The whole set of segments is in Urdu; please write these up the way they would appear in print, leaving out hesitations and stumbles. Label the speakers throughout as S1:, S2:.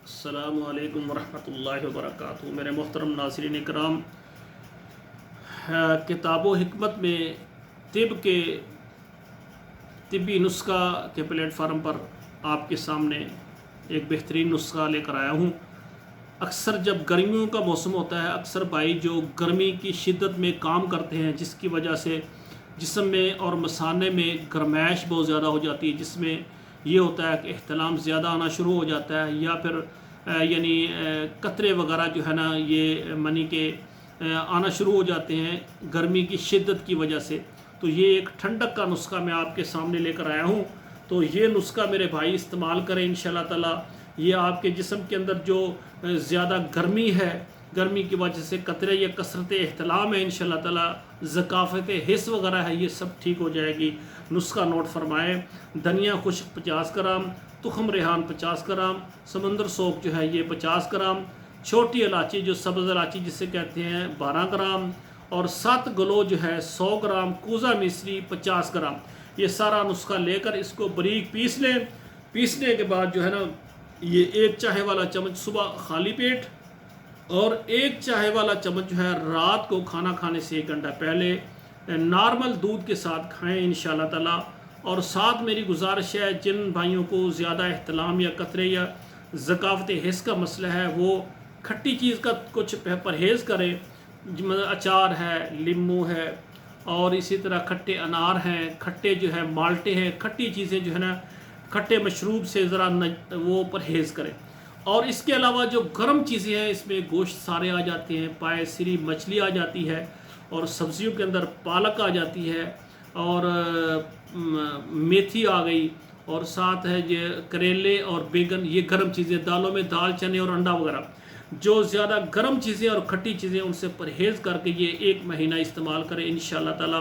S1: السلام علیکم ورحمۃ اللہ وبرکاتہ۔ میرے محترم ناظرین کرام، کتاب و حکمت میں طبی نسخہ کے پلیٹ فارم پر آپ کے سامنے ایک بہترین نسخہ لے کر آیا ہوں۔ اکثر جب گرمیوں کا موسم ہوتا ہے، اکثر بھائی جو گرمی کی شدت میں کام کرتے ہیں، جس کی وجہ سے جسم میں اور مثانے میں گرمائش بہت زیادہ ہو جاتی ہے، جس میں یہ ہوتا ہے کہ احتلام زیادہ آنا شروع ہو جاتا ہے، یا پھر قطرے وغیرہ جو ہے نا یہ منی کے آنا شروع ہو جاتے ہیں گرمی کی شدت کی وجہ سے، تو یہ ایک ٹھنڈک کا نسخہ میں آپ کے سامنے لے کر آیا ہوں۔ تو یہ نسخہ میرے بھائی استعمال کریں انشاءاللہ تعالی۔ یہ آپ کے جسم کے اندر جو زیادہ گرمی ہے، گرمی کی وجہ سے قطرے یا کثرت احتلام ہے، انشاءاللہ تعالی ذکافت حس وغیرہ ہے، یہ سب ٹھیک ہو جائے گی۔ نسخہ نوٹ فرمائیں: دھنیا خشک 50 گرام، تخم ریحان 50 گرام، سمندر سوپ جو ہے یہ 50 گرام، چھوٹی الائچی جو سبز الائچی جسے کہتے ہیں 12 گرام، اور 7 گلو جو ہے 100 گرام، کوزہ مصری 50 گرام۔ یہ سارا نسخہ لے کر اس کو باریک پیس لیں۔ پیسنے کے بعد جو ہے نا یہ 1 چائے والا چمچ صبح خالی پیٹ، اور 1 چائے والا چمچ جو ہے رات کو کھانا کھانے سے 1 گھنٹہ پہلے نارمل دودھ کے ساتھ کھائیں انشاءاللہ تعالی۔ اور ساتھ میری گزارش ہے، جن بھائیوں کو زیادہ احتلام یا قطرے یا ذکافت حس کا مسئلہ ہے، وہ کھٹی چیز کا کچھ پرہیز کریں۔ اچار ہے، لیمو ہے، اور اسی طرح کھٹے انار ہیں، کھٹے جو ہے مالٹے ہیں، کھٹی چیزیں جو ہے نا کھٹے مشروب سے ذرا وہ پرہیز کریں۔ اور اس کے علاوہ جو گرم چیزیں ہیں، اس میں گوشت سارے آ جاتے ہیں، پائے سری مچھلی آ جاتی ہے، اور سبزیوں کے اندر پالک آ جاتی ہے، اور میتھی آ گئی، اور ساتھ ہے یہ کریلے اور بیگن، یہ گرم چیزیں، دالوں میں دال چنے اور انڈا وغیرہ، جو زیادہ گرم چیزیں اور کھٹی چیزیں ان سے پرہیز کر کے یہ 1 مہینہ استعمال کریں انشاءاللہ تعالی۔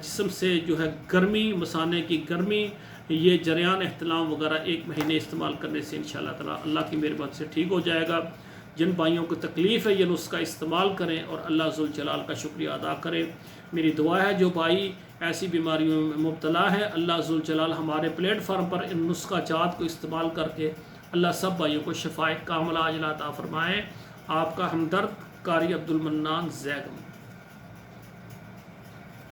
S1: جسم سے جو ہے گرمی، مثانے کی گرمی، یہ جریان احتلام وغیرہ 1 مہینے استعمال کرنے سے انشاءاللہ تعالی اللہ کی مہربانی سے ٹھیک ہو جائے گا۔ جن بھائیوں کو تکلیف ہے، یہ نسخہ استعمال کریں اور اللہ ذوالجلال کا شکریہ ادا کریں۔ میری دعا ہے جو بھائی ایسی بیماریوں میں مبتلا ہے، اللہ ذوالجلال ہمارے پلیٹ فارم پر ان نسخہ جات کو استعمال کر کے اللہ سب بھائیوں کو شفائے کاملہ عاجلہ عطا فرمائے۔ آپ کا ہمدرد قاری عبدالمنان زیگم۔